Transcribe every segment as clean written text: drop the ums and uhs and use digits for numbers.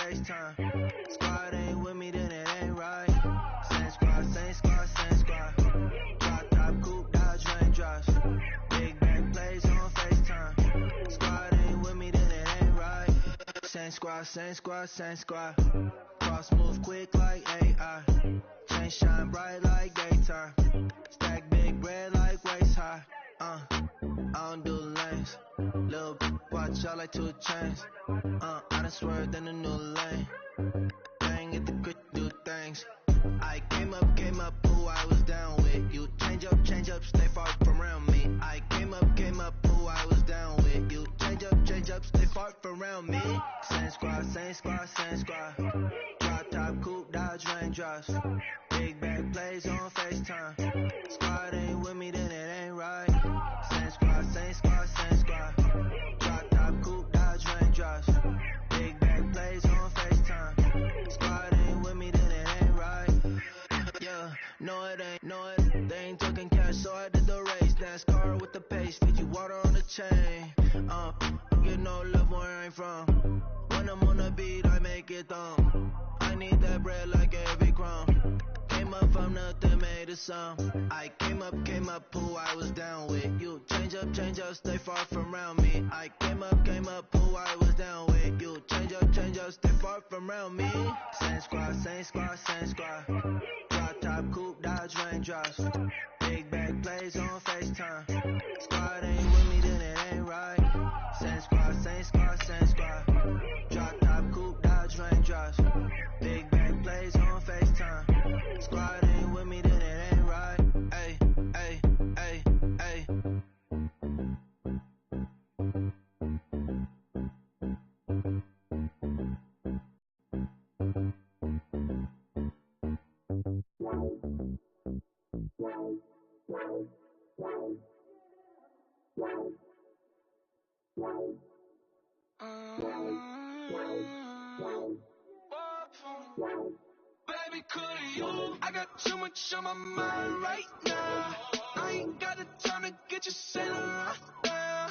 FaceTime. Squad ain't with me, then it ain't right. Same squad, same squad, same squad. Drop top, coupe, Dodge raindrops. Big bang plays on FaceTime. Squad ain't with me, then it ain't right. Same squad, same squad, same squad. Cross move quick like AI. Chain shine bright like daytime. Stack big bread like waist high. I don't do lanes. Lil' watch out like 2 chains. I done swerved in a new lane. Bang at the grit, do things. I came up, who I was down with. You change up, stay far from around me. I came up, who I was down with. You change up, stay far from around me. Same squad, same squad, same squad. Drop top, coupe, Dodge raindrops. Big bang plays on FaceTime. Squad ain't with me, then it ain't right. Same squad, same squad, same squad. Drop top, coupe, Dodge raindrops. Big bang plays on FaceTime. Squad ain't with me, then it ain't right. Yeah, no it ain't, they ain't talking cash, so I did the race. NASCAR with the pace, need you water on the chain. Get no love where I ain't from. When I'm on the beat, I make it thumb. I need that bread like every crumb. Came up from nothing, made a sum. I came up, who I was down with. You change up, stay far from around me. I came up, who I was down with. You change up, stay far from around me. Same squad, same squad, same squad. Drop top, coupe, Dodge raindrops. Big bag plays on FaceTime. Squad ain't with me, then it ain't right. Same squad, same squad, same squad. Drop top, coupe, Dodge raindrops. Big bag plays on FaceTime. Squad ain't with me, then it ain't right. Ay, ay, ay, ay. Baby, could you? I got too much on my mind right now. I ain't got the time to get you sailing right now.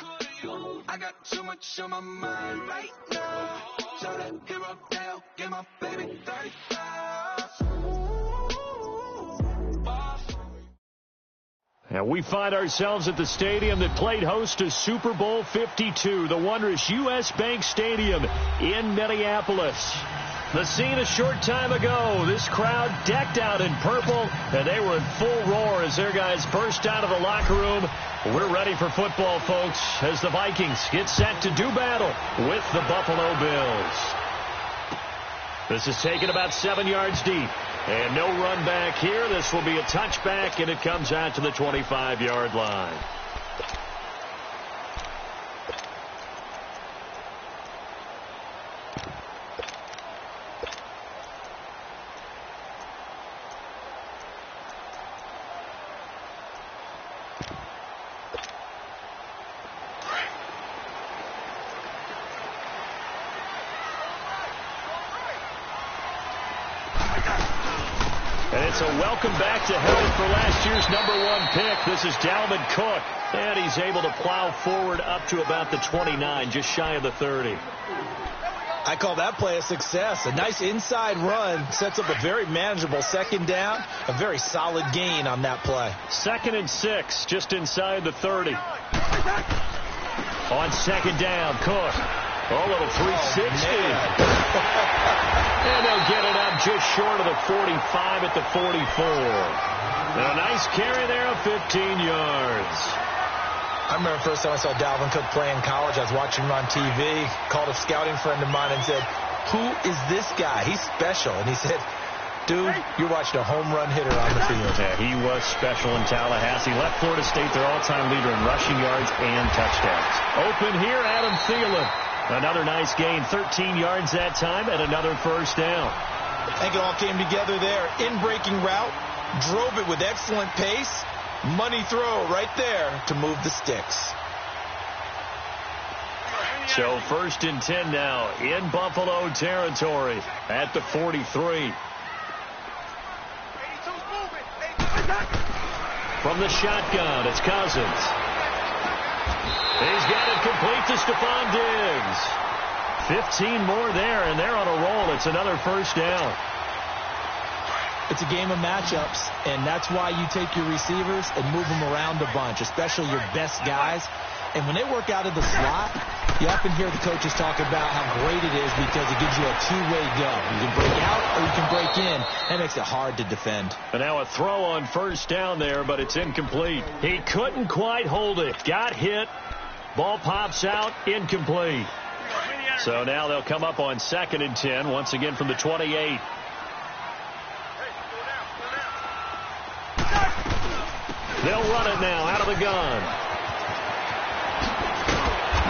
I got too much on my mind right now. Tell that hero down, get my baby 35. And we find ourselves at the stadium that played host to Super Bowl 52, the wondrous U.S. Bank Stadium in Minneapolis. The scene a short time ago, this crowd decked out in purple, and they were in full roar as their guys burst out of the locker room. We're ready for football, folks, as the Vikings get set to do battle with the Buffalo Bills. This is taken about 7 yards deep. And no run back here. This will be a touchback, and it comes out to the 25-yard line. It's a welcome back to health for last year's #1 pick. This is Dalvin Cook, and he's able to plow forward up to about the 29, just shy of the 30. I call that play a success. A nice inside run sets up a very manageable second down, a very solid gain on that play. 2nd and 6, just inside the 30. On second down, Cook. Oh, a little 360. And they'll get it up just short of the 45 at the 44. And a nice carry there of 15 yards. I remember the first time I saw Dalvin Cook play in college. I was watching him on TV, called a scouting friend of mine and said, "Who is this guy? He's special." And he said, "Dude, you're watching a home run hitter on the field." Yeah, he was special in Tallahassee. Left Florida State their all-time leader in rushing yards and touchdowns. Open here, Adam Thielen. Another nice gain, 13 yards that time, and another first down. I think it all came together there. In-breaking route, drove it with excellent pace. Money throw right there to move the sticks. So 1st and 10 now in Buffalo territory at the 43. From the shotgun, it's Cousins. He's got it complete to Stephon Diggs. 15 more there, and they're on a roll. It's another first down. It's a game of matchups, and that's why you take your receivers and move them around a bunch, especially your best guys. And when they work out of the slot, you often hear the coaches talk about how great it is because it gives you a two-way go. You can break out or you can break in. That makes it hard to defend. And now a throw on first down there, but it's incomplete. He couldn't quite hold it. Got hit. Ball pops out. Incomplete. So now they'll come up on 2nd and 10, once again from the 28. They'll run it now out of the gun.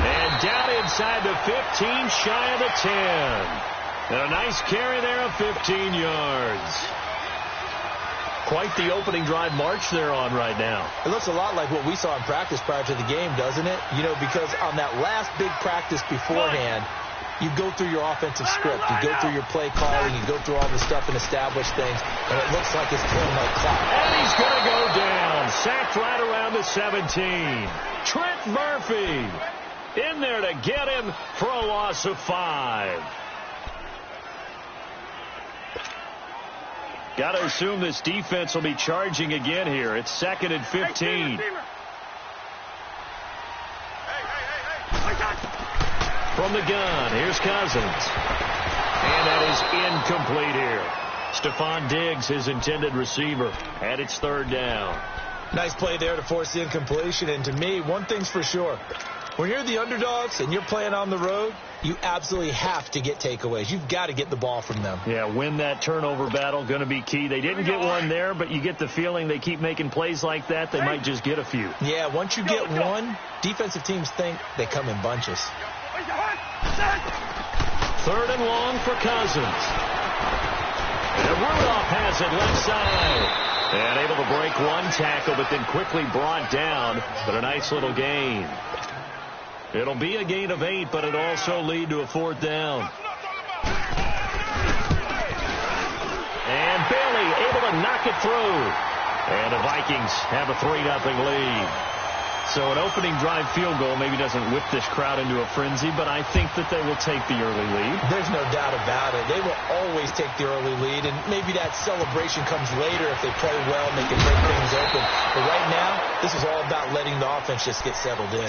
And down inside the 15, shy of the 10. And a nice carry there of 15 yards. Quite the opening drive march they're on right now. It looks a lot like what we saw in practice prior to the game, doesn't it? You know, because on that last big practice beforehand, you go through your offensive script. You go through your play calling. You go through all the stuff and establish things. And it looks like it's playing like clock. And he's going to go down. Sacked right around the 17. Trent Murphy in there to get him for a loss of 5. Got to assume this defense will be charging again here. It's 2nd and 15. From the gun, here's Cousins. And that is incomplete here. Stephon Diggs, his intended receiver. And it's 3rd down. Nice play there to force the incompletion. And to me, one thing's for sure. When you're the underdogs and you're playing on the road, you absolutely have to get takeaways. You've got to get the ball from them. Yeah, win that turnover battle, going to be key. They didn't get one there, but you get the feeling they keep making plays like that, they might just get a few. Yeah, once you get one, defensive teams think they come in bunches. 3rd and long for Cousins. And Rudolph has it left side. And able to break one tackle, but then quickly brought down. But a nice little gain. It'll be a gain of 8, but it'll also lead to a 4th down. And Bailey able to knock it through. And the Vikings have a 3-0 lead. So an opening drive field goal maybe doesn't whip this crowd into a frenzy, but I think that they will take the early lead. There's no doubt about it. They will always take the early lead, and maybe that celebration comes later if they play well and they can break things open. But right now, this is all about letting the offense just get settled in.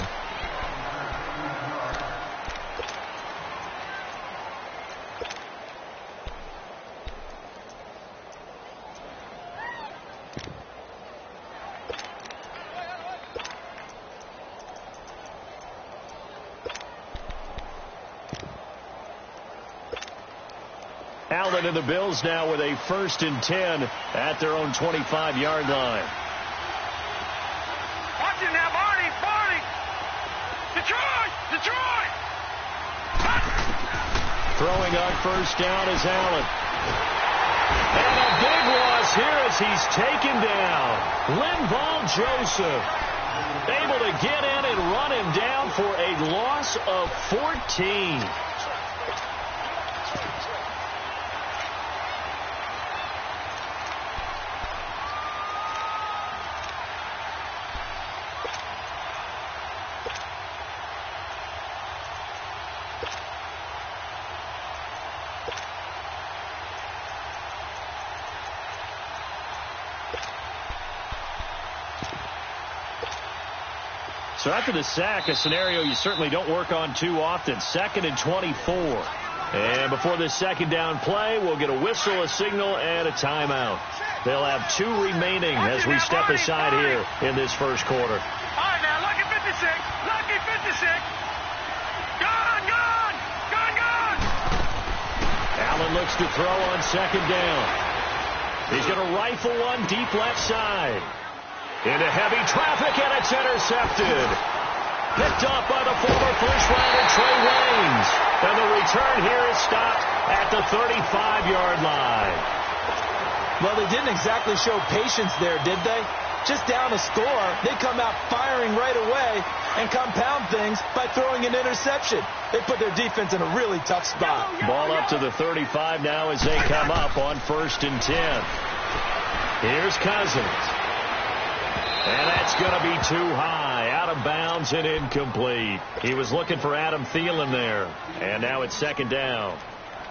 Allen and the Bills now with a 1st and 10 at their own 25-yard line. Watch it now, Barney! Detroit! Throwing on 1st down is Allen. And a big loss here as he's taken down. Linval Joseph able to get in and run him down for a loss of 14. So after the sack, a scenario you certainly don't work on too often. 2nd and 24. And before this 2nd down play, we'll get a whistle, a signal, and a timeout. They'll have 2 remaining as we step aside here in this 1st quarter. All right, now, lucky 56. Lucky 56. Gone! Allen looks to throw on 2nd down. He's going to rifle one deep left side. Into heavy traffic, and it's intercepted. Picked off by the former first-rounder Trey Waynes. And the return here is stopped at the 35-yard line. Well, they didn't exactly show patience there, did they? Just down a score, they come out firing right away and compound things by throwing an interception. They put their defense in a really tough spot. Ball up to the 35 now as they come up on 1st and 10. Here's Cousins. And that's going to be too high, out of bounds and incomplete. He was looking for Adam Thielen there. And now it's 2nd down.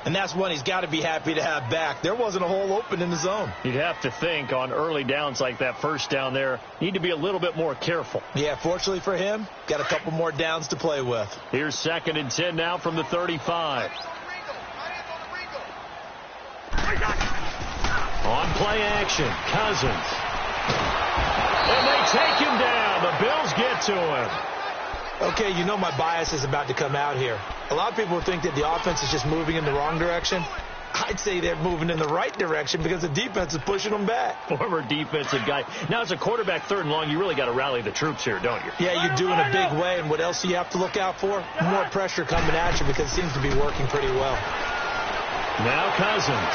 And that's one he's got to be happy to have back. There wasn't a hole open in the zone. You'd have to think on early downs like that first down there, need to be a little bit more careful. Yeah, fortunately for him, got a couple more downs to play with. Here's 2nd and 10 now from the 35. On play action, Cousins. And they take him down. The Bills get to him. Okay, you know my bias is about to come out here. A lot of people think that the offense is just moving in the wrong direction. I'd say they're moving in the right direction because the defense is pushing them back. Former defensive guy. Now, as a quarterback 3rd and long, you really got to rally the troops here, don't you? Yeah, you do in a big way. And what else do you have to look out for? More pressure coming at you because it seems to be working pretty well. Now Cousins.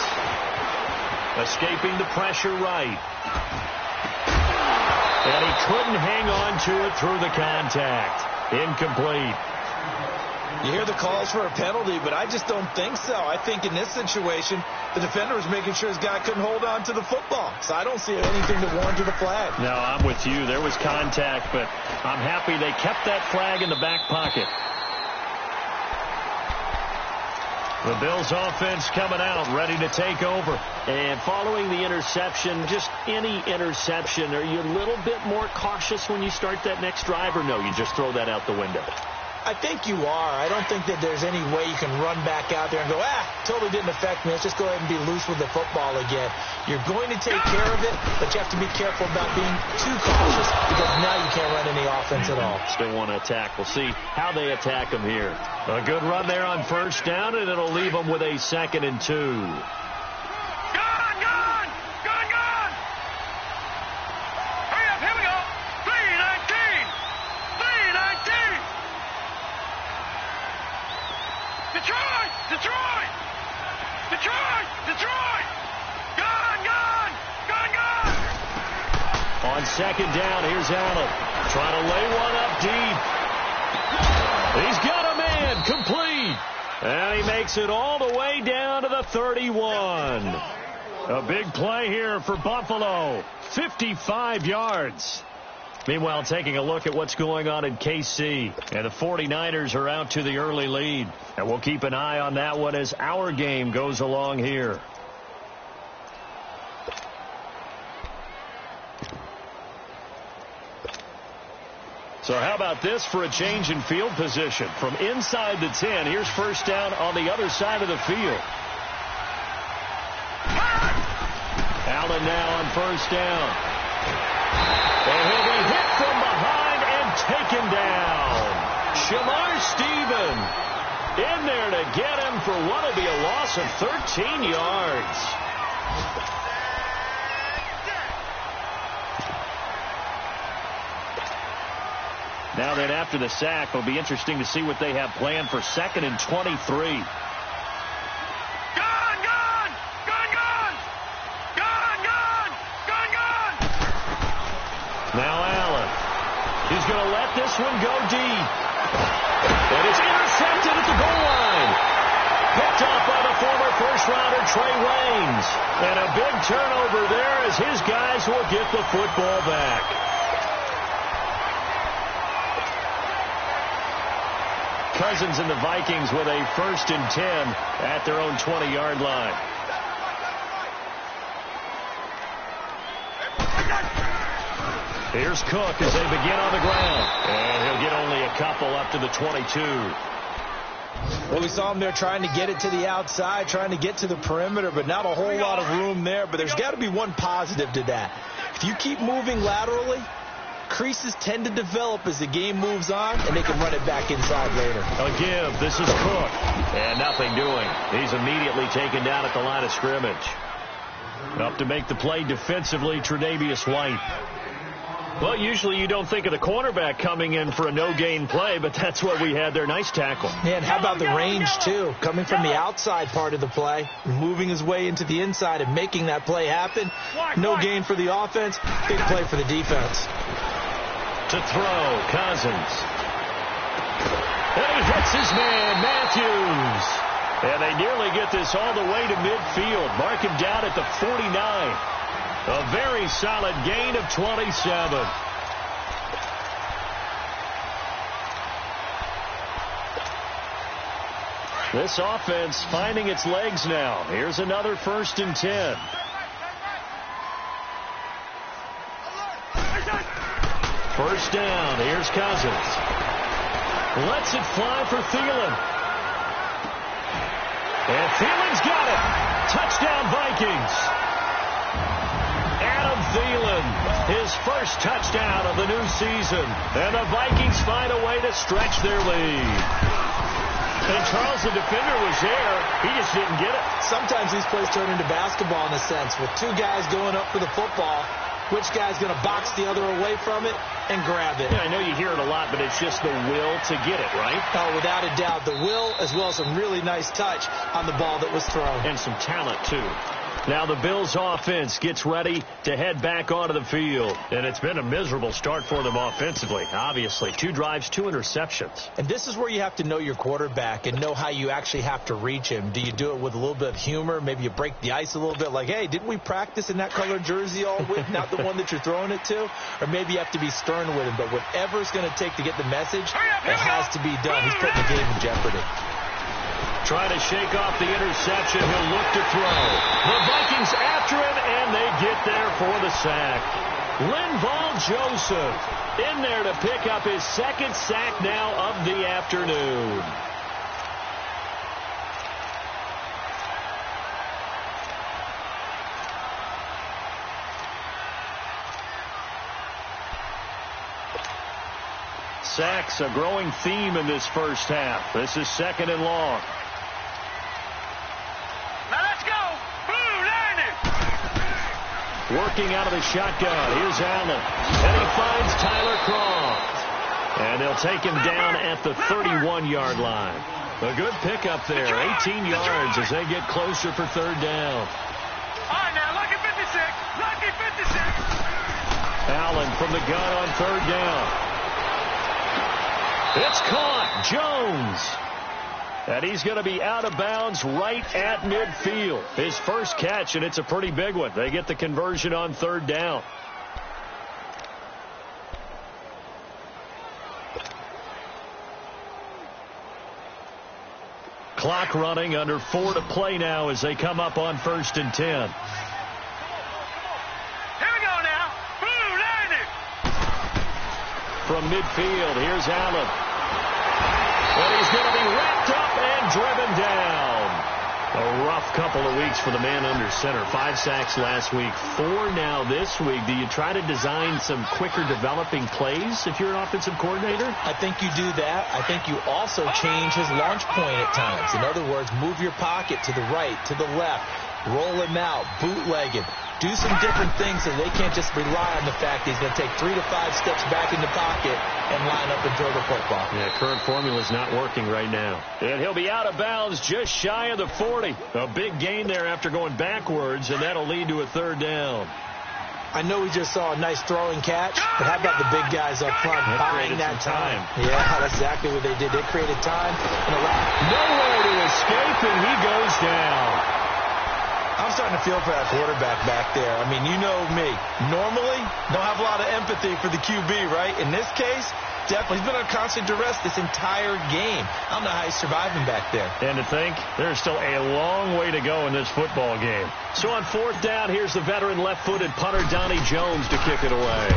Escaping the pressure right. And he couldn't hang on to it through the contact. Incomplete. You hear the calls for a penalty, but I just don't think so. I think in this situation, the defender was making sure his guy couldn't hold on to the football. So I don't see anything that warranted a flag. No, I'm with you. There was contact, but I'm happy they kept that flag in the back pocket. The Bills offense coming out, ready to take over. And following the interception, just any interception, are you a little bit more cautious when you start that next drive, or no, you just throw that out the window? I think you are. I don't think that there's any way you can run back out there and go, totally didn't affect me. Let's just go ahead and be loose with the football again. You're going to take care of it, but you have to be careful about being too cautious because now you can't run any offense at all. Still want to attack. We'll see how they attack them here. A good run there on 1st down, and it'll leave them with a 2nd and 2. On 2nd down, here's Allen. Trying to lay one up deep. He's got a man, complete. And he makes it all the way down to the 31. A big play here for Buffalo. 55 yards. Meanwhile, taking a look at what's going on in KC. And the 49ers are out to the early lead. And we'll keep an eye on that one as our game goes along here. So how about this for a change in field position? From inside the 10, here's 1st down on the other side of the field. Allen now on 1st down. And he'll be hit from behind and taken down. Shamar Stephen in there to get him for what will be a loss of 13 yards. Now then, after the sack, it'll be interesting to see what they have planned for 2nd and 23. Now Allen. He's going to let this one go deep. And it's intercepted at the goal line. Picked off by the former 1st-rounder Trey Waynes. And a big turnover there as his guys will get the football back. Cousins and the Vikings with a 1st and 10 at their own 20-yard line. Here's Cook as they begin on the ground. And he'll get only a couple up to the 22. Well, we saw him there trying to get it to the outside, trying to get to the perimeter, but not a whole lot of room there. But there's got to be one positive to that. If you keep moving laterally, creases tend to develop as the game moves on, and they can run it back inside later. A give. This is Cook. And nothing doing. He's immediately taken down at the line of scrimmage. Up to make the play defensively, Tre'Davious White. Well, usually you don't think of the cornerback coming in for a no-gain play, but that's what we had there. Nice tackle. Man, how about the range, too? Coming from the outside part of the play, moving his way into the inside and making that play happen. No gain for the offense, big play for the defense. To throw, Cousins. And he hits his man, Matthews. And they nearly get this all the way to midfield. Mark him down at the 49. A very solid gain of 27. This offense finding its legs now. Here's another 1st and 10. First down. Here's Cousins. Lets it fly for Thielen. And Thielen's got it. Touchdown, Vikings. Adam Thielen, his first touchdown of the new season. And the Vikings find a way to stretch their lead. And Charles, the defender, was there. He just didn't get it. Sometimes these plays turn into basketball in a sense, with two guys going up for the football. Which guy's going to box the other away from it and grab it? Yeah, I know you hear it a lot, but it's just the will to get it, right? Oh, without a doubt. The will, as well as some really nice touch on the ball that was thrown. And some talent, too. Now the Bills offense gets ready to head back onto the field. And it's been a miserable start for them offensively, obviously. 2 drives, 2 interceptions. And this is where you have to know your quarterback and know how you actually have to reach him. Do you do it with a little bit of humor? Maybe you break the ice a little bit like, hey, didn't we practice in that color jersey all week, not the one that you're throwing it to? Or maybe you have to be stern with him. But whatever it's going to take to get the message, it has to be done. He's putting the game in jeopardy. Trying to shake off the interception. He'll look to throw. The Vikings after him, and they get there for the sack. Linval Joseph in there to pick up his 2nd sack now of the afternoon. Sacks, a growing theme in this first half. This is 2nd and long. Working out of the shotgun. Here's Allen. And he finds Tyler Croft. And they'll take him down at the 31-yard line. A good pickup there. 18 yards as they get closer for 3rd down. All right, now, lucky 56. Lucky 56. Allen from the gun on 3rd down. It's caught. Jones. And he's going to be out of bounds right at midfield. His first catch, and it's a pretty big one. They get the conversion on 3rd down. Clock running, under 4 to play now as they come up on 1st and 10. Here we go now. Blue 90. From midfield, here's Allen. And he's going to be wrapped up and driven down. A rough couple of weeks for the man under center. 5 sacks last week, 4 now this week. Do you try to design some quicker developing plays if you're an offensive coordinator? I think you do that. I think you also change his launch point at times. In other words, move your pocket to the right, to the left, roll him out, bootleg him. Do some different things so they can't just rely on the fact that he's going to take 3 to 5 steps back in the pocket and line up and throw the football. Yeah, current formula is not working right now. And he'll be out of bounds just shy of the 40. A big gain there after going backwards, and that'll lead to a 3rd down. I know we just saw a nice throwing catch, but how about the big guys up front buying that time? Yeah, that's exactly what they did. They created time and allowed nowhere to escape, and he goes down. I'm starting to feel for that quarterback back there. I mean, you know me. Normally, don't have a lot of empathy for the QB, right? In this case, definitely. He's been under constant duress this entire game. I don't know how he's surviving back there. And to think, there's still a long way to go in this football game. So on 4th down, here's the veteran left-footed punter Donnie Jones to kick it away.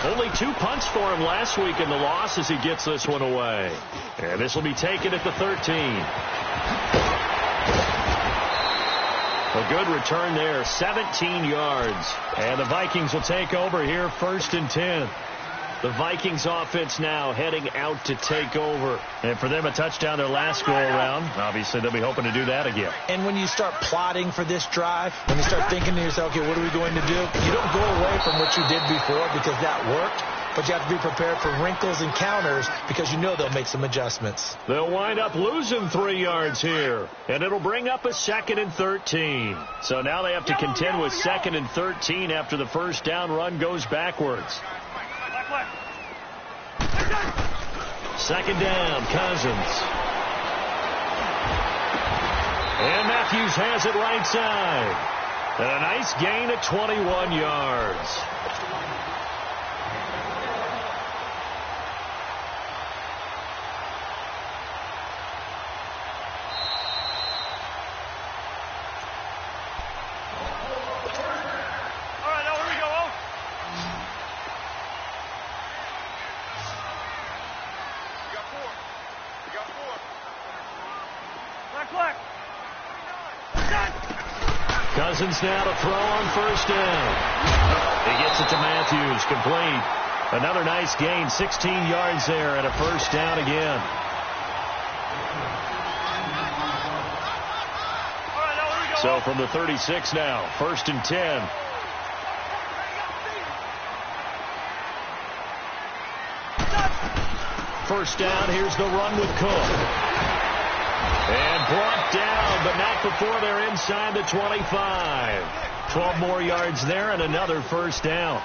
Only 2 punts for him last week in the loss as he gets this one away. And this will be taken at the 13. A good return there, 17 yards. And the Vikings will take over here, 1st and 10. The Vikings offense now heading out to take over. And for them, a touchdown their last go-around. Obviously, they'll be hoping to do that again. And when you start plotting for this drive, when you start thinking to yourself, okay, what are we going to do? You don't go away from what you did before because that worked. But you have to be prepared for wrinkles and counters because you know they'll make some adjustments. They'll wind up losing 3 yards here. And it'll bring up a 2nd and 13. So now they have to contend with 2nd and 13 after the first down run goes backwards. 2nd down, Cousins. And Matthews has it right side. And a nice gain at 21 yards. Cousins now to throw on first down. He gets it to Matthews, complete. Another nice gain, 16 yards there, and a first down again. So from the 36 now, 1st and 10. First down, here's the run with Cook. And brought down, but not before they're inside the 25. 12 more yards there and another first down.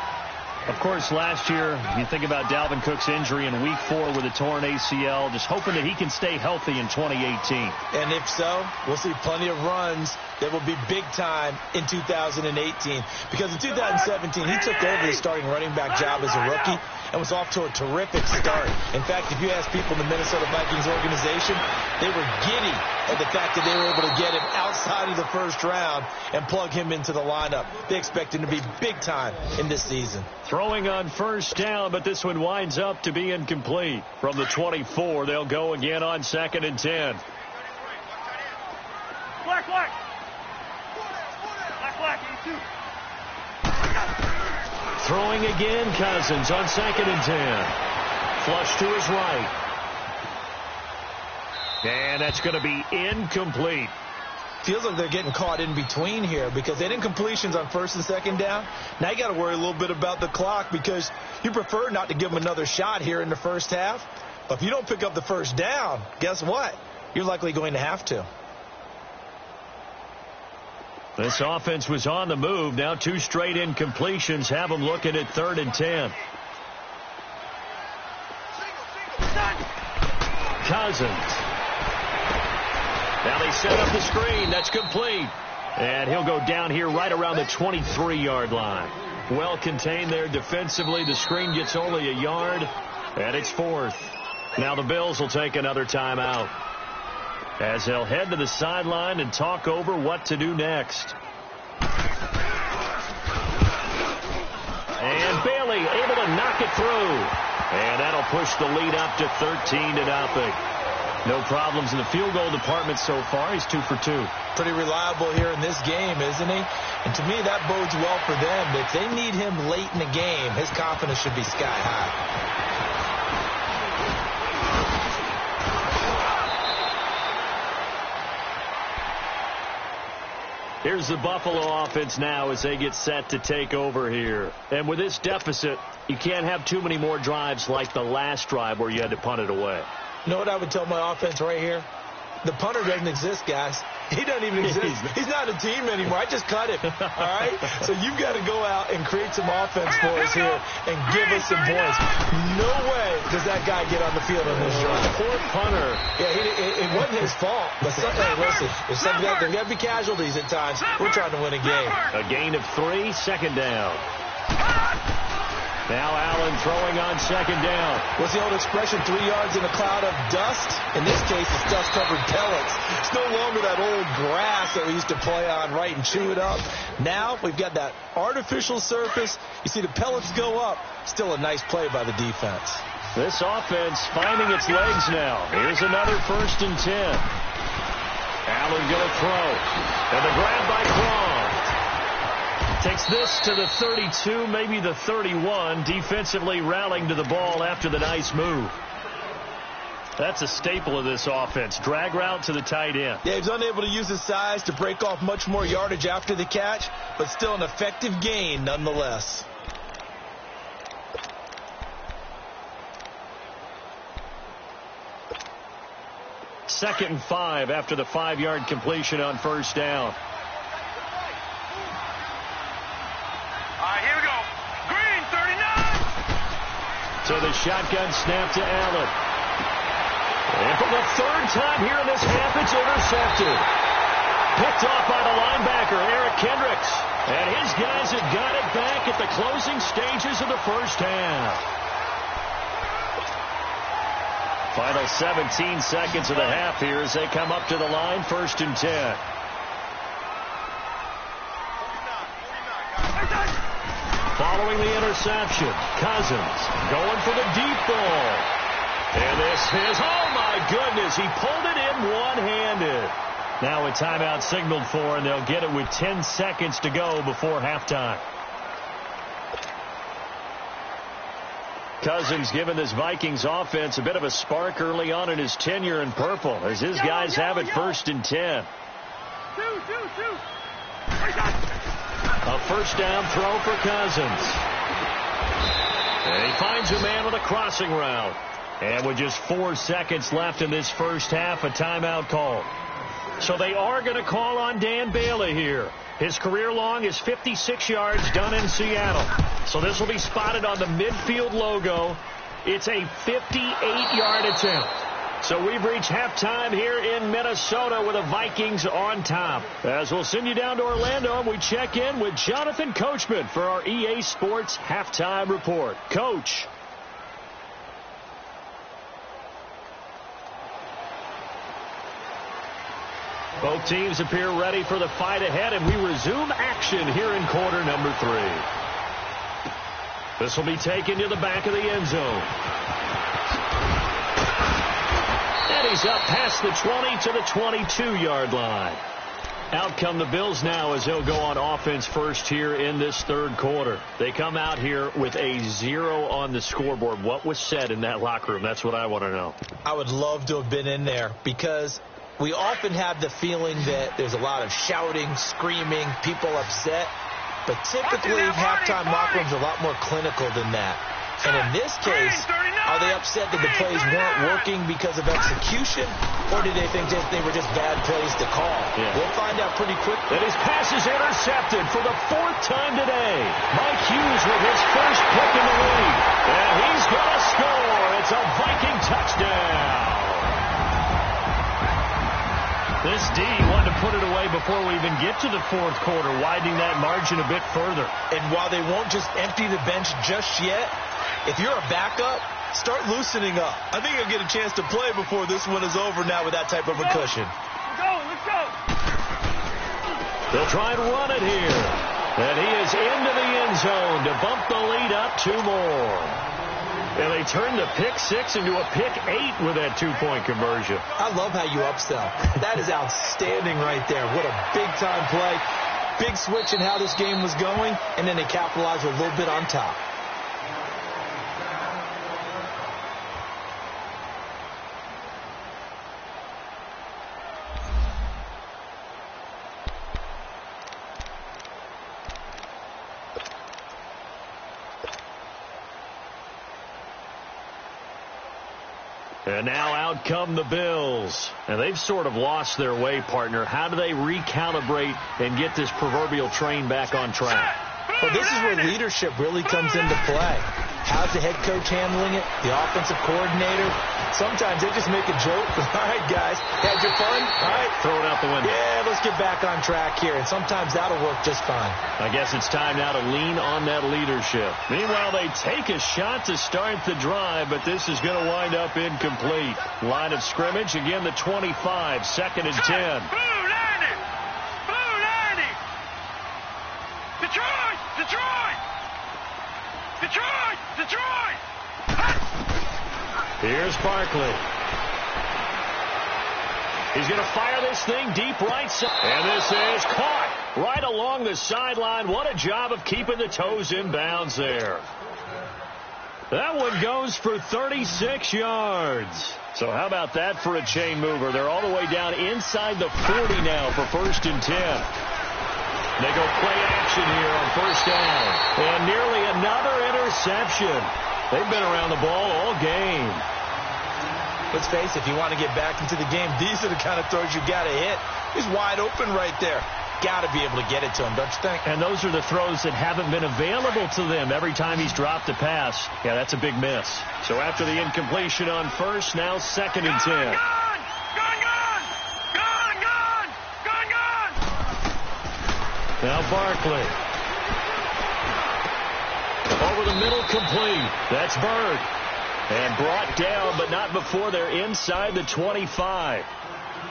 Of course, last year, you think about Dalvin Cook's injury in Week 4 with a torn ACL, just hoping that he can stay healthy in 2018. And if so, we'll see plenty of runs that will be big time in 2018. Because in 2017, he took over the starting running back job as a rookie and was off to a terrific start. In fact, if you ask people in the Minnesota Vikings organization, they were giddy at the fact that they were able to get him outside of the first round and plug him into the lineup. They expect him to be big time in this season. Throwing on first down, but this one winds up to be incomplete. From the 24, they'll go again on 2nd and 10. Black. Throwing again, Cousins on 2nd and 10. Flush to his right. And that's going to be incomplete. Feels like they're getting caught in between here because they didn't completions on 1st and 2nd down. Now you got to worry a little bit about the clock because you prefer not to give them another shot here in the first half. But if you don't pick up the first down, guess what? You're likely going to have to. This offense was on the move. Now 2 straight incompletions have them looking at 3rd and 10. Cousins. Now they set up the screen. That's complete. And he'll go down here right around the 23-yard line. Well contained there defensively. The screen gets only a yard, and it's 4th. Now the Bills will take another timeout as they'll head to the sideline and talk over what to do next. And Bailey able to knock it through. And that'll push the lead up to 13-0. No problems in the field goal department so far. He's 2 for 2. Pretty reliable here in this game, isn't he? And to me, that bodes well for them. If they need him late in the game, his confidence should be sky high. Here's the Buffalo offense now as they get set to take over here. And with this deficit, you can't have too many more drives like the last drive where you had to punt it away. You know what I would tell my offense right here? The punter doesn't exist, guys. He doesn't even exist. He's not a team anymore. I just cut him. All right? So you've got to go out and create some offense for us here and give us some points. No way does that guy get on the field on this drive. Poor punter. Yeah, it wasn't his fault. But hey, listen, there's got to be casualties at times. We're trying to win a game. A gain of 3, 2nd down. Now Allen throwing on 2nd down. What's the old expression, 3 yards in a cloud of dust? In this case, it's dust-covered pellets. It's no longer that old grass that we used to play on, right, and chew it up. Now we've got that artificial surface. You see the pellets go up. Still a nice play by the defense. This offense finding its legs now. Here's another 1st and 10. Allen going to throw. And the grab by Cron. Takes this to the 32, maybe the 31. Defensively rallying to the ball after the nice move. That's a staple of this offense. Drag route to the tight end. Yeah, he's unable to use his size to break off much more yardage after the catch, but still an effective gain nonetheless. Second and 5 after the 5-yard completion on first down. So the shotgun snap to Allen. And for the 3rd time here in this half, it's intercepted. Picked off by the linebacker, Eric Kendricks. And his guys have got it back at the closing stages of the first half. Final 17 seconds of the half here as they come up to the line, 1st and 10. Following the interception, Cousins going for the deep ball. And this is, oh my goodness, he pulled it in one-handed. Now a timeout signaled for, and they'll get it with 10 seconds to go before halftime. Cousins giving this Vikings offense a bit of a spark early on in his tenure in purple, as his guys have it 1st and 10. A first down throw for Cousins. And he finds a man with a crossing route. And with just 4 seconds left in this first half, a timeout call. So they are going to call on Dan Bailey here. His career long is 56 yards done in Seattle. So this will be spotted on the midfield logo. It's a 58-yard attempt. So we've reached halftime here in Minnesota with the Vikings on top. As we'll send you down to Orlando, we check in with Jonathan Coachman for our EA Sports Halftime Report. Coach. Both teams appear ready for the fight ahead, and we resume action here in quarter number 3. This will be taken to the back of the end zone. And he's up past the 20 to the 22-yard line. Out come the Bills now as they'll go on offense first here in this third quarter. They come out here with a 0 on the scoreboard. What was said in that locker room? That's what I want to know. I would love to have been in there because we often have the feeling that there's a lot of shouting, screaming, people upset. But typically, halftime locker rooms are a lot more clinical than that. And in this case, are they upset that the plays weren't working because of execution? Or do they think that they were just bad plays to call? Yeah. We'll find out pretty quick. And his pass is intercepted for the 4th time today. Mike Hughes with his first pick in the league. And he's going to score. It's a Viking touchdown. This D wanted to put it away before we even get to the 4th quarter, widening that margin a bit further. And while they won't just empty the bench just yet, if you're a backup, start loosening up. I think you'll get a chance to play before this one is over now with that type of a cushion. Let's go. They'll try and run it here. And he is into the end zone to bump the lead up 2 more. And they turn the pick 6 into a pick 8 with that 2-point conversion. I love how you upsell. That is outstanding right there. What a big-time play. Big switch in how this game was going, and then they capitalized a little bit on top. And now out come the Bills. And they've sort of lost their way, partner. How do they recalibrate and get this proverbial train back on track? Well, this is where leadership really comes into play. How's the head coach handling it? The offensive coordinator? Sometimes they just make a joke. All right, guys, had your fun? All right. Throw it out the window. Yeah, let's get back on track here. And sometimes that'll work just fine. I guess it's time now to lean on that leadership. Meanwhile, they take a shot to start the drive, but this is going to wind up incomplete. Line of scrimmage, again, the 25, 2nd and 10. Detroit! Here's Barkley. He's going to fire this thing deep right side. And this is caught right along the sideline. What a job of keeping the toes in bounds there. That one goes for 36 yards. So how about that for a chain mover? They're all the way down inside the 40 now for 1st and 10. They go play action here on 1st down. And nearly another interception. They've been around the ball all game. Let's face it, if you want to get back into the game, these are the kind of throws you got to hit. He's wide open right there. Got to be able to get it to him, don't you think? And those are the throws that haven't been available to them every time he's dropped a pass. Yeah, that's a big miss. So after the incompletion on 1st, now 2nd and 10. Now Barkley. Over the middle, complete. That's Bird. And brought down, but not before they're inside the 25.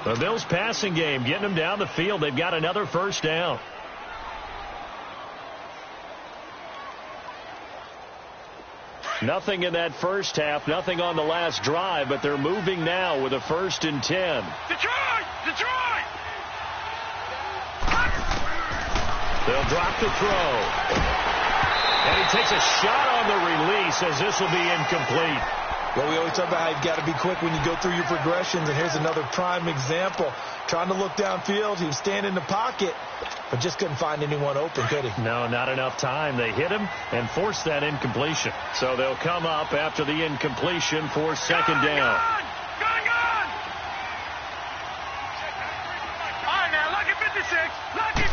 The Bills passing game, getting them down the field. They've got another 1st down. Nothing in that first half, nothing on the last drive, but they're moving now with a 1st and 10. Detroit! They'll drop the throw. And he takes a shot on the release as this will be incomplete. Well, we always talk about how you've got to be quick when you go through your progressions, and here's another prime example. Trying to look downfield, he was standing in the pocket, but just couldn't find anyone open, could he? No, not enough time. They hit him and forced that incompletion. So they'll come up after the incompletion for second down. Gone! All right, now, lucky 56. Lucky.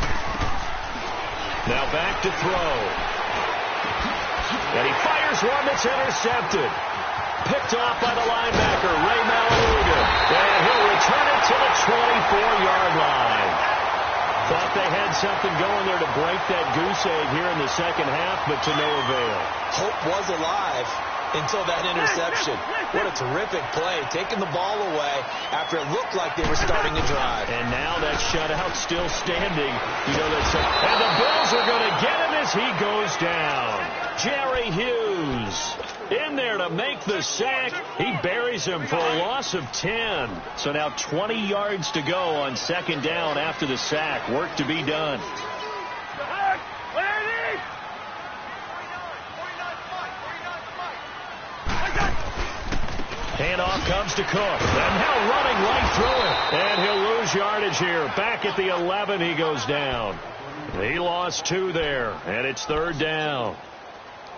Now back to throw. And he fires one that's intercepted. Picked off by the linebacker, Ray Malaluga. And he'll return it to the 24-yard line. Thought they had something going there to break that goose egg here in the second half, but to no avail. Hope was alive until that interception. What a terrific play, taking the ball away after it looked like they were starting a drive. And now that shutout still standing. You know that's and the Bills are going to get him as he goes down. Jerry Hughes in there to make the sack. He buries him for a loss of 10. So now 20 yards to go on second down after the sack. Work to be done. Handoff comes to Cook. And now running right through it. And he'll lose yardage here. Back at the 11, he goes down. He lost 2 there. And it's third down.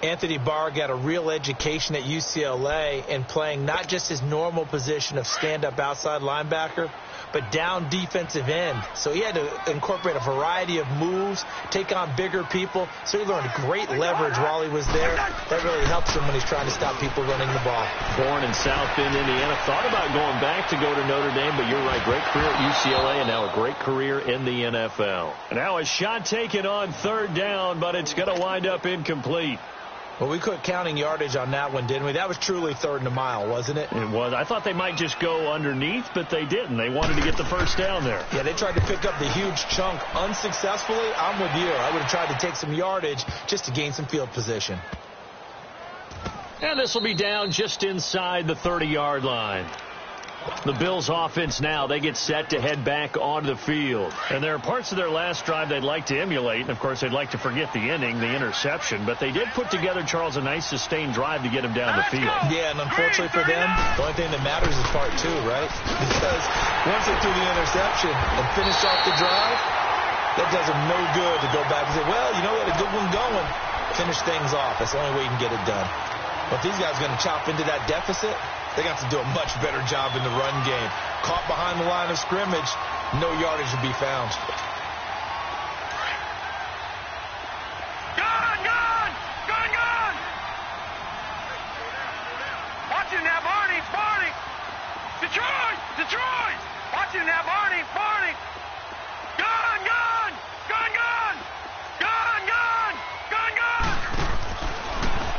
Anthony Barr got a real education at UCLA in playing not just his normal position of stand-up outside linebacker, but down defensive end. So he had to incorporate a variety of moves, take on bigger people. So he learned great leverage while he was there. That really helps him when he's trying to stop people running the ball. Born in South Bend, Indiana. Thought about going back to go to Notre Dame, but you're right. Great career at UCLA and now a great career in the NFL. Now a shot taken on third down, but it's going to wind up incomplete. Well, we quit counting yardage on that one, didn't we? That was truly third and a mile, wasn't it? It was. I thought they might just go underneath, but they didn't. They wanted to get the first down there. Yeah, they tried to pick up the huge chunk unsuccessfully. I'm with you. I would have tried to take some yardage just to gain some field position. And this will be down just inside the 30-yard line. The Bills offense now, they get set to head back onto the field. And there are parts of their last drive they'd like to emulate. And, of course, they'd like to forget the inning, the interception. But they did put together, Charles, a nice sustained drive to get him down the field. Yeah, and unfortunately for them, the only thing that matters is part 2, right? Because once they threw the interception and finished off the drive, that does them no good to go back and say, well, you know, we had a good one going. Finish things off. That's the only way you can get it done. But these guys are going to chop into that deficit. They got to do a much better job in the run game. Caught behind the line of scrimmage, no yardage to be found. Gone! Watch him now, Barney! Detroit! Watch him now, Barney! Gone!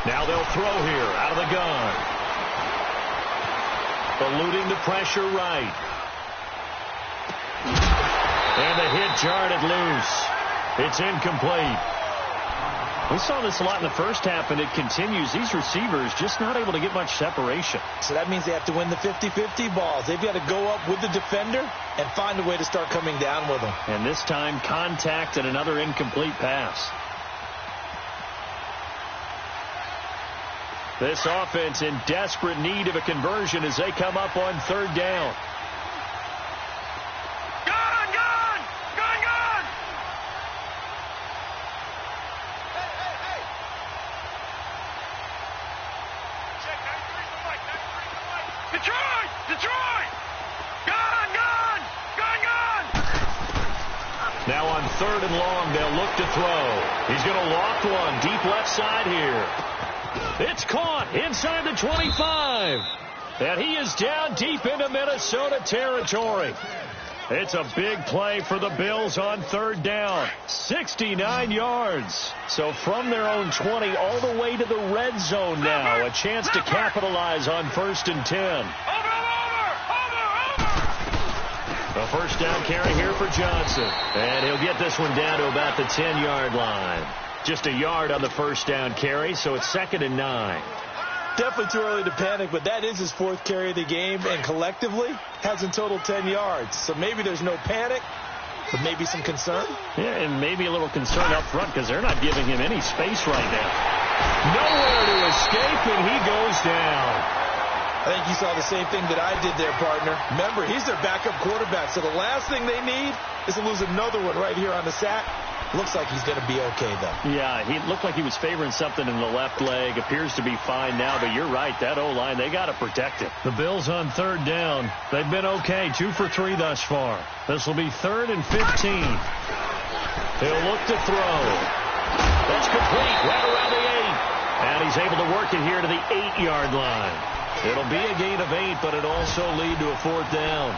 Now they'll throw here out of the gun. Eluding the pressure right. And the hit jarred it loose. It's incomplete. We saw this a lot in the first half, and it continues. These receivers just not able to get much separation. So that means they have to win the 50-50 balls. They've got to go up with the defender and find a way to start coming down with them. And this time, contact and another incomplete pass. This offense in desperate need of a conversion as they come up on third down. Gone! Hey! Check, 93's the mic. Detroit! Gone! Now on third and long, they'll look to throw. He's going to loft one deep left side here. It's caught inside the 25. And he is down deep into Minnesota territory. It's a big play for the Bills on third down. 69 yards. So from their own 20 all the way to the red zone now. A chance to capitalize on 1st and 10. Over! A first down carry here for Johnson. And he'll get this one down to about the 10-yard line. Just a yard on the first down carry, so it's 2nd and 9. Definitely too early to panic, but that is his 4th carry of the game, and collectively has in total 10 yards. So maybe there's no panic, but maybe some concern. Yeah, and maybe a little concern up front because they're not giving him any space right now. Nowhere to escape, and he goes down. I think you saw the same thing that I did there, partner. Remember, he's their backup quarterback, so the last thing they need is to lose another one right here on the sack. Looks like he's going to be okay, though. Yeah, he looked like he was favoring something in the left leg. Appears to be fine now, but you're right. That O-line, they got to protect it. The Bills on third down. They've been okay. 2 for 3 thus far. This will be 3rd and 15. He'll look to throw. That's complete right around the 8. And he's able to work it here to the 8-yard line. It'll be a gain of 8, but it'll also lead to a 4th down.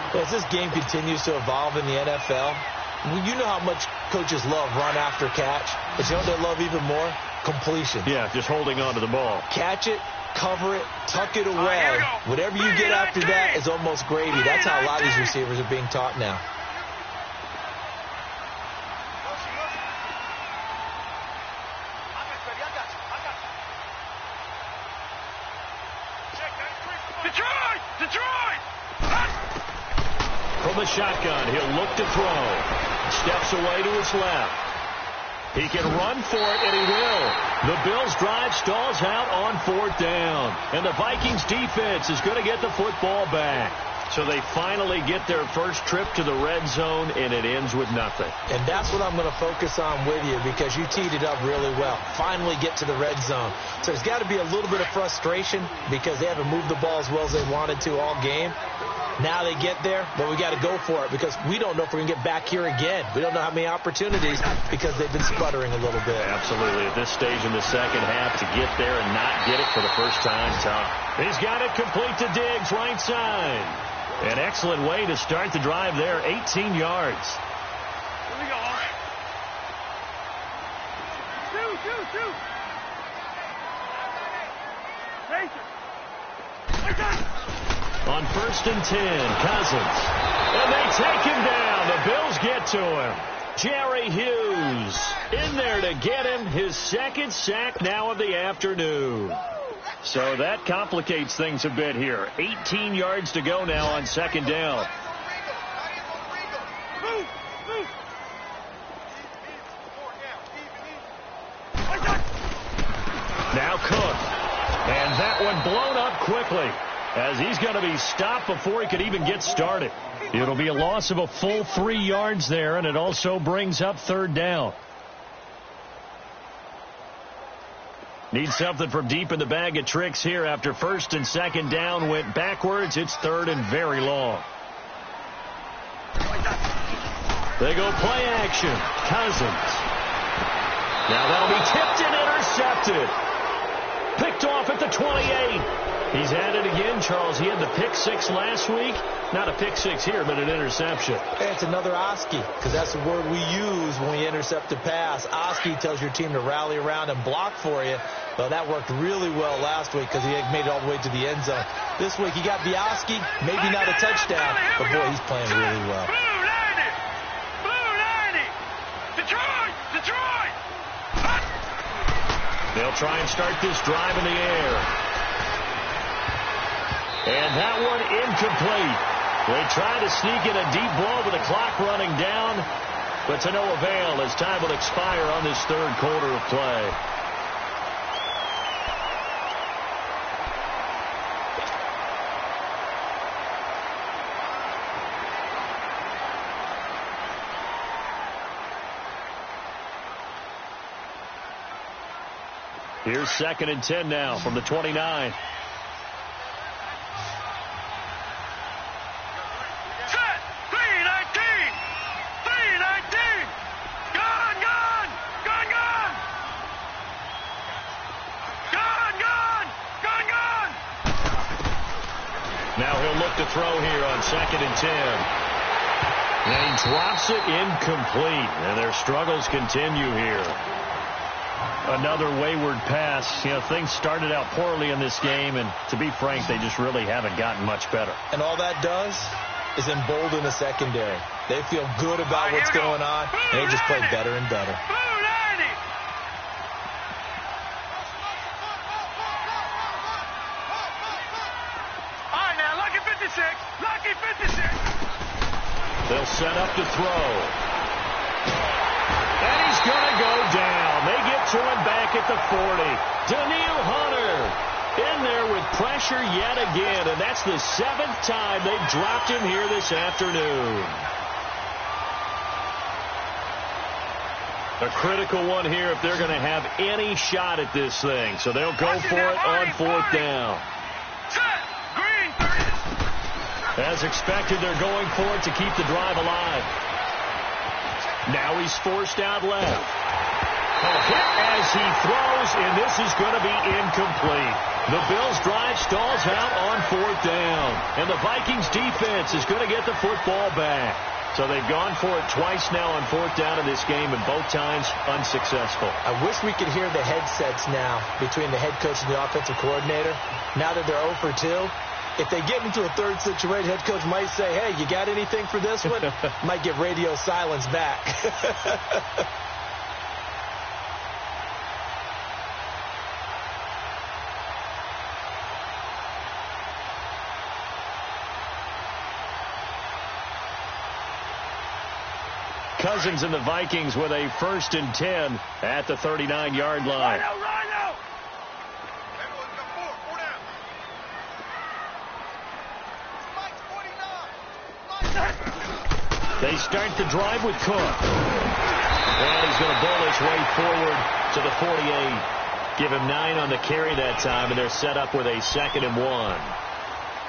Well, as this game continues to evolve in the NFL, you know how much coaches love run after catch, but you know what they love even more? Completion. Yeah, just holding on to the ball. Catch it, cover it, tuck it away. Whatever you get after that is almost gravy. That's how a lot of these receivers are being taught now. From the shotgun, he'll look to throw. Steps away to his left. He can run for it, and he will. The Bills' drive stalls out on 4th down. And the Vikings' defense is going to get the football back. So they finally get their first trip to the red zone, and it ends with nothing. And that's what I'm going to focus on with you because you teed it up really well. Finally get to the red zone. So there's got to be a little bit of frustration because they haven't moved the ball as well as they wanted to all game. Now they get there, but we got to go for it because we don't know if we're going to get back here again. We don't know how many opportunities because they've been sputtering a little bit. Absolutely. At this stage in the second half, to get there and not get it for the first time, tough. He's got it complete to Diggs, right side. An excellent way to start the drive there, 18 yards. Here we go. Shoot. On 1st and 10, Cousins. And they take him down. The Bills get to him. Jerry Hughes in there to get him his 2nd sack now of the afternoon. So that complicates things a bit here. 18 yards to go now on 2nd down. Now Cook. And that one blown up quickly as he's going to be stopped before he could even get started. It'll be a loss of a full 3 yards there, and it also brings up 3rd down. Need something from deep in the bag of tricks here after 1st and 2nd down went backwards. It's 3rd and very long. They go play action. Cousins. Now that'll be tipped and intercepted. Picked off at the 28. He's at it again, Charles. He had the pick 6 last week. Not a pick 6 here, but an interception. Hey, it's another Oski, because that's the word we use when we intercept a pass. Oski tells your team to rally around and block for you. Well, that worked really well last week because he made it all the way to the end zone. This week he got the Oski, maybe not a touchdown, but boy, he's playing really well. Blue 90. Detroit. They'll try and start this drive in the air. And that one incomplete. They try to sneak in a deep ball with the clock running down, but to no avail as time will expire on this 3rd quarter of play. Here's 2nd and 10 now from the 29. Now he'll look to throw here on 2nd and 10. And he drops it incomplete. And their struggles continue here. Another wayward pass. You know, things started out poorly in this game, and to be frank, they just really haven't gotten much better. And all that does is embolden the secondary. They feel good about what's going on, and they just play better and better. They'll set up to throw. And he's going to go down. They get to him back at the 40. Daniil Hunter in there with pressure yet again, and that's the 7th time they've dropped him here this afternoon. A critical one here if they're going to have any shot at this thing. So they'll go for it on 4th down. As expected, they're going for it to keep the drive alive. Now he's forced out left. A hit as he throws, and this is going to be incomplete. The Bills' drive stalls out on 4th down. And the Vikings' defense is going to get the football back. So they've gone for it twice now on 4th down in this game, and both times unsuccessful. I wish we could hear the headsets now between the head coach and the offensive coordinator. Now that they're 0 for 2, if they get into a third situation, head coach might say, hey, you got anything for this one? Might get radio silence back. Cousins and the Vikings with a 1st and 10 at the 39-yard line. They start the drive with Cook. And he's going to bowl his way forward to the 48. Give him 9 on the carry that time, and they're set up with a 2nd and 1.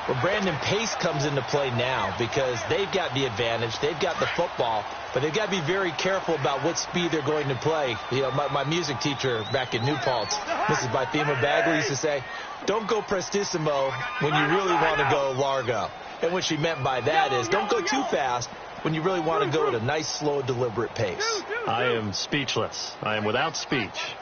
Well, Brandon, pace comes into play now because they've got the advantage. They've got the football, but they've got to be very careful about what speed they're going to play. You know, my music teacher back in New Paltz, Mrs. Bythema Bagley, used to say, don't go prestissimo when you really want to go largo. And what she meant by that is don't go too fast when you really want to go at a nice, slow, deliberate pace. I am speechless. I am without speech.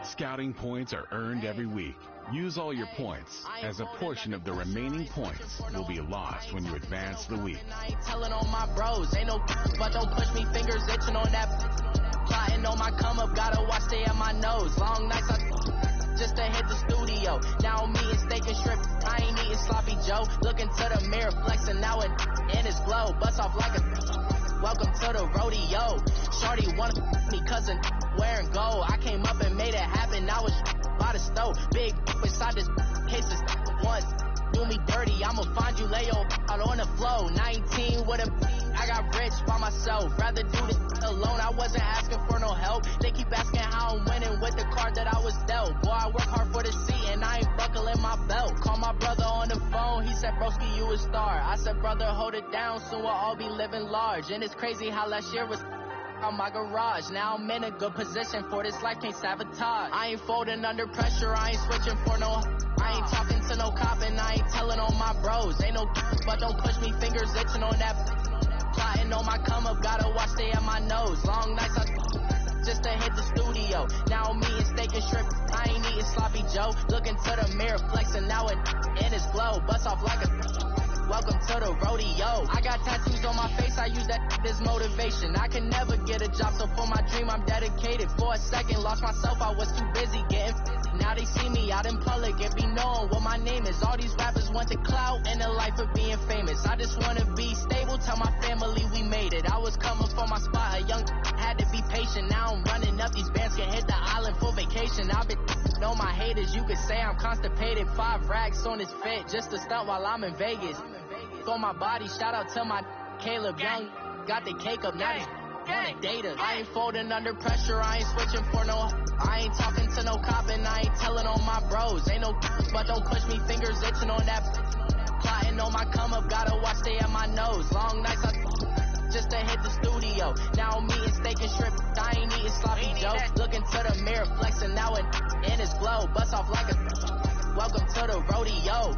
Scouting points are earned every week. Use all your points, as a portion of the remaining points will be lost when you advance the week. Telling on my bros, ain't no but don't push me, fingers itching on that. Plotting on my come up, gotta watch stay at my nose. Long nights just to hit the studio. Now I'm eating steak and shrimp, I ain't eating sloppy Joe. Looking to the mirror, flexing now and in his glow. Bust off like a welcome to the rodeo. Shorty wanna me cousin wearing gold. I came up and made it happen. I was by the stove. Big inside this cases once. Do me dirty, I'ma find you lay out on the floor. 19 with a I got rich by myself. Rather do this alone. I wasn't asking for no help. They keep asking how I'm winning with the card that I was dealt. Boy, I work hard for the seat and I ain't buckling my belt. Call my brother on the phone. He said, broski, you a star. I said, brother, hold it down. Soon we'll all be living large. And it's crazy how last year was on my garage. Now I'm in a good position for this life, can't sabotage. I ain't folding under pressure, I ain't switching for no. I ain't talking to no cop and I ain't telling on my bros. Ain't no but don't push me, fingers itching on that. Plotting on my come up, gotta watch stay at my nose. Long nights just to hit the studio. Now I'm eating steak and shrimp, I ain't eating sloppy Joe. Looking to the mirror, flexing now and in his glow. Bust off like a welcome to the rodeo. I got tattoos on my face, I use that as motivation. I can never get a job, so for my dream I'm dedicated. For a second, lost myself, I was too busy getting now they see me out in public and be knowing what my name is. All these rappers want the clout and the life of being famous. I just wanna be stable, tell my family we made it. I was coming for my spot, a young had to be patient. Now I'm running up, these bands can hit the island for vacation. I've been on my haters, you could say I'm constipated. 5 racks on his fit, just to stunt while I'm in Vegas. For my body, shout out to my Caleb Young, got the cake up, now he's on the data. I ain't folding under pressure, I ain't switching for no. I ain't talking to no cop and I ain't telling on my bros. Ain't no but don't push me, fingers itching on that. Plotting on my come up, gotta watch stay at my nose. Long nights just to hit the studio. Now I'm eating steak and shrimp, I ain't eating sloppy Joe. Looking to the mirror, flexing now and in his glow. Bust off like a welcome to the rodeo.